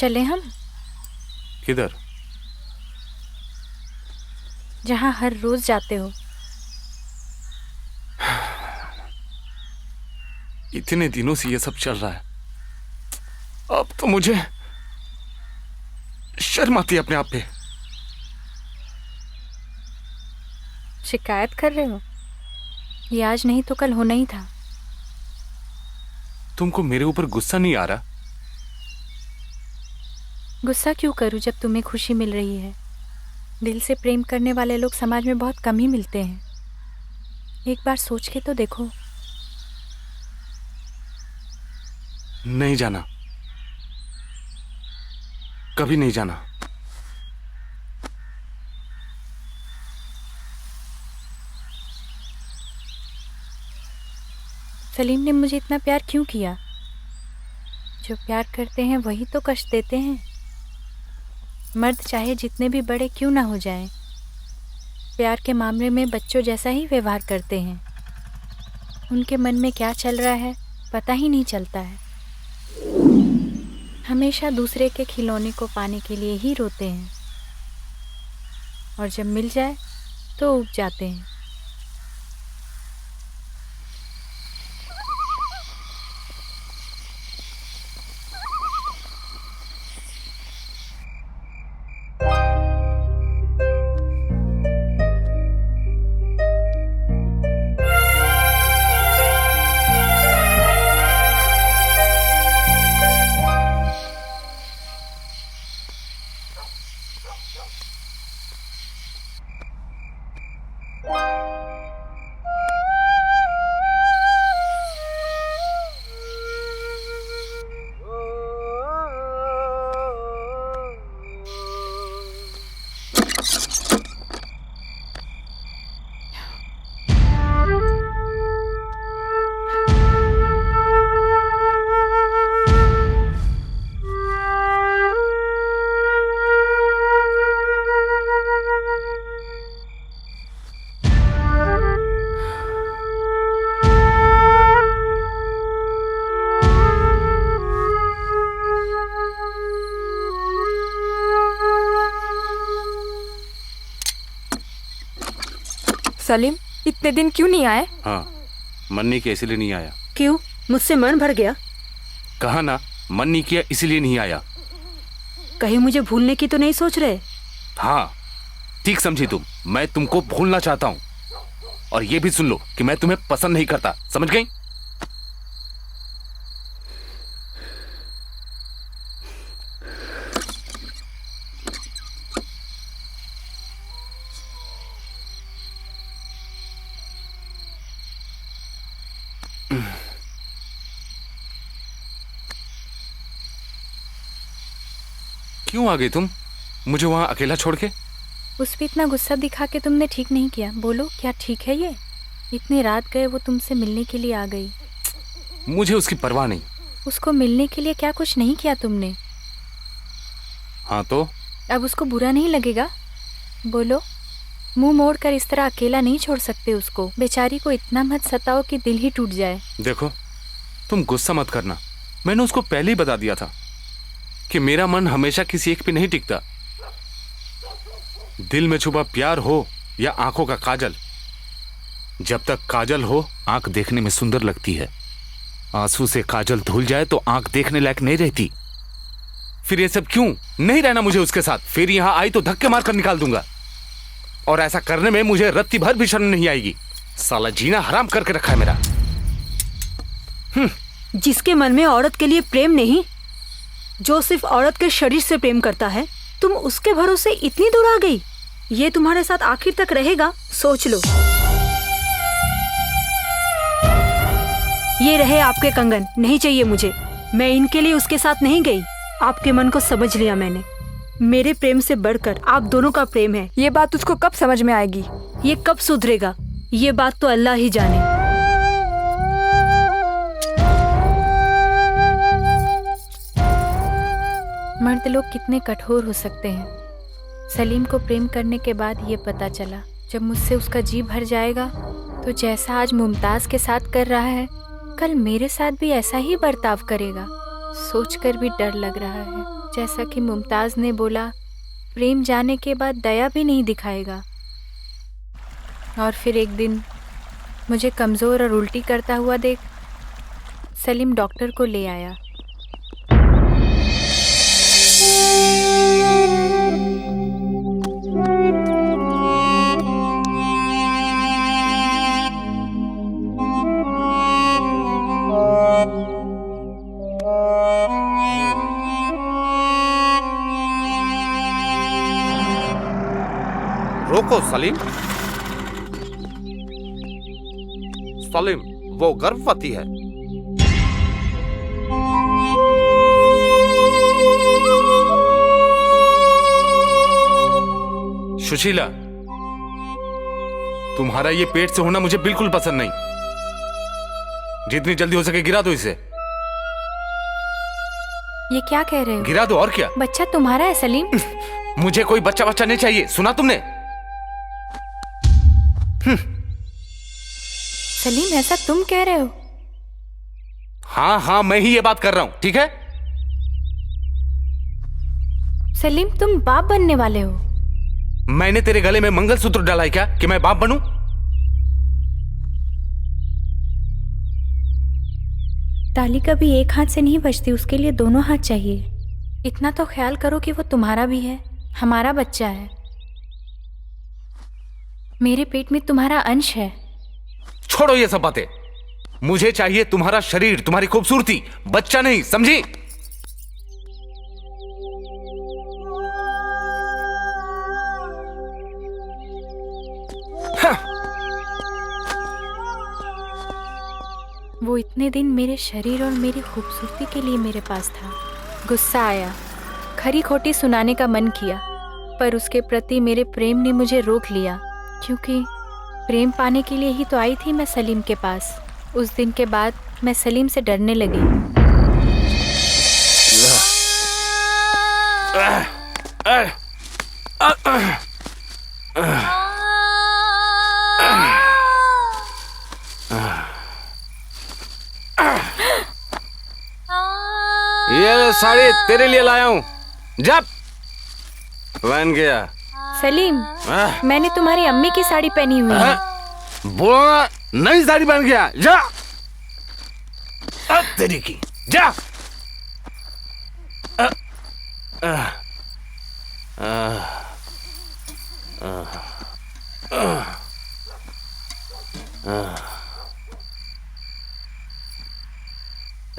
चले हम? किधर? जहाँ हर रोज जाते हो। इतने दिनों से ये सब चल रहा है, अब तो मुझे शर्म आती है अपने आप पे। शिकायत कर रहे हो? ये आज नहीं तो कल होना ही था। तुमको मेरे ऊपर गुस्सा नहीं आ रहा? गुस्सा क्यों करूं जब तुम्हें खुशी मिल रही है? दिल से प्रेम करने वाले लोग समाज में बहुत कम ही मिलते हैं। एक बार सोच के तो देखो। नहीं जाना, कभी नहीं जाना। सलीम ने मुझे इतना प्यार क्यों किया? जो प्यार करते हैं वही तो कष्ट देते हैं। मर्द चाहे जितने भी बड़े क्यों ना हो जाएं, प्यार के मामले में बच्चों जैसा ही व्यवहार करते हैं। उनके मन में क्या चल रहा है पता ही नहीं चलता है। हमेशा दूसरे के खिलौने को पाने के लिए ही रोते हैं, और जब मिल जाए तो ऊब जाते हैं। सलीम, इतने दिन क्यों नहीं आए? हाँ, मन नहीं किया इसलिए नहीं आया। क्यों? मुझसे मन भर गया? कहा ना, मन नहीं किया इसलिए नहीं आया। कहीं मुझे भूलने की तो नहीं सोच रहे? हाँ, ठीक समझी तुम। मैं तुमको भूलना चाहता हूँ, और ये भी सुन लो कि मैं तुम्हें पसंद नहीं करता। समझ गई? क्यों आ गई तुम मुझे वहां अकेला छोड़ के? उस पे इतना गुस्सा दिखा के तुमने ठीक नहीं किया। बोलो, क्या ठीक है ये? इतनी रात गए वो तुमसे मिलने के लिए आ गई। मुझे उसकी परवाह नहीं। उसको मिलने के लिए क्या कुछ नहीं किया तुमने? हाँ तो? अब उसको बुरा नहीं लगेगा? बोलो, मुंह मोड़ कर इस तरह अकेला नहीं छोड़ सकते उसको। बेचारी को इतना मत सताओ कि दिल ही टूट जाए। देखो, तुम गुस्सा मत करना। मैंने उसको पहले ही बता दिया था कि मेरा मन हमेशा किसी एक पे नहीं टिकता। दिल में छुपा प्यार हो या आंखों का काजल, जब तक काजल हो आंख देखने में सुंदर लगती है। आंसू से काजल धुल जाए तो आंख देखने लायक नहीं रहती। फिर ये सब क्यों? नहीं रहना मुझे उसके साथ। फिर यहां आई तो धक्के मार कर निकाल दूंगा, और ऐसा करने में मुझे रत्ती भर भी शर्म नहीं आएगी। साला जीना हराम करके रखा है मेरा। जिसके मन में औरत के लिए प्रेम नहीं, जो सिर्फ औरत के शरीर से प्रेम करता है, तुम उसके भरोसे इतनी दूर आ गई। ये तुम्हारे साथ आखिर तक रहेगा, सोच लो। ये रहे आपके कंगन, नहीं चाहिए मुझे। मैं इनके लिए उसके साथ नहीं गई। आपके मन को समझ लिया मैंने। मेरे प्रेम से बढ़कर आप दोनों का प्रेम है। ये बात उसको कब समझ में आएगी? ये कब सुधरेगा, ये बात तो अल्लाह ही जाने। मर्द लोग कितने कठोर हो सकते हैं। सलीम को प्रेम करने के बाद ये पता चला। जब मुझसे उसका जी भर जाएगा तो जैसा आज मुमताज के साथ कर रहा है, कल मेरे साथ भी ऐसा ही बर्ताव करेगा। सोचकर भी डर लग रहा है। जैसा कि मुमताज ने बोला, प्रेम जाने के बाद दया भी नहीं दिखाएगा। और फिर एक दिन मुझे कमज़ोर और उल्टी करता हुआ देख सलीम डॉक्टर को ले आया। रोको सलीम। सलीम, वो गर्भवती है। सुशीला, तुम्हारा ये पेट से होना मुझे बिल्कुल पसंद नहीं। जितनी जल्दी हो सके गिरा दो इसे। ये क्या कह रहे हो? गिरा दो और क्या। बच्चा तुम्हारा है सलीम। मुझे कोई बच्चा बच्चा नहीं चाहिए, सुना तुमने? सलीम, ऐसा तुम कह रहे हो? हाँ हाँ, मैं ही ये बात कर रहा हूं, ठीक है? सलीम, तुम बाप बनने वाले हो। मैंने तेरे गले में मंगलसूत्र डाला है क्या कि मैं बाप बनूं? ताली कभी एक हाथ से नहीं बजती, उसके लिए दोनों हाथ चाहिए। इतना तो ख्याल करो कि वो तुम्हारा भी है, हमारा बच्चा है। मेरे पेट में तुम्हारा अंश है। छोड़ो ये सब बातें। मुझे चाहिए तुम्हारा शरीर, तुम्हारी खूबसूरती, बच्चा नहीं, समझी? हाँ। वो इतने दिन मेरे शरीर और मेरी खूबसूरती के लिए मेरे पास था। गुस्सा आया, खरी खोटी सुनाने का मन किया, पर उसके प्रति मेरे प्रेम ने मुझे रोक लिया, क्योंकि प्रेम पाने के लिए ही तो आई थी मैं सलीम के पास। उस दिन के बाद मैं सलीम से डरने लगी। ये साड़ी तेरे लिए लाया हूँ, जब पहन गया। सलीम, मैंने तुम्हारी अम्मी की साड़ी पहनी हुई है। बोलो ना, नई साड़ी पहन गया, जा। तेरी की, जा।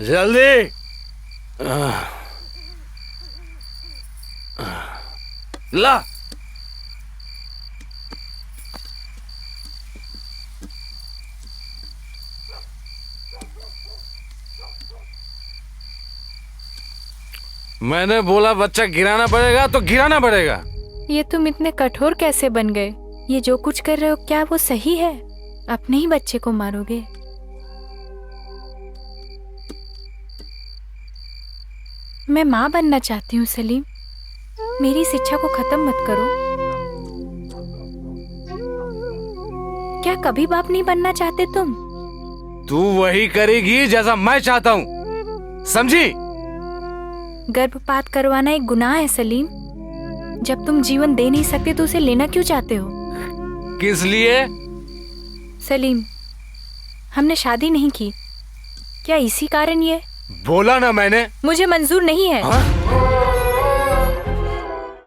जल्दी। ला। मैंने बोला बच्चा गिराना पड़ेगा तो गिराना पड़ेगा। ये तुम इतने कठोर कैसे बन गए? ये जो कुछ कर रहे हो क्या वो सही है? अपने ही बच्चे को मारोगे? मैं माँ बनना चाहती हूँ सलीम, मेरी इस इच्छा को खत्म मत करो। क्या कभी बाप नहीं बनना चाहते तुम? तू वही करेगी जैसा मैं चाहता हूँ, समझी? गर्भपात करवाना एक गुनाह है सलीम। जब तुम जीवन दे नहीं सकते तो उसे लेना क्यों चाहते हो? किस लिए? सलीम, हमने शादी नहीं की, क्या इसी कारण ये? बोला ना मैंने। मुझे मंजूर नहीं है। हाँ?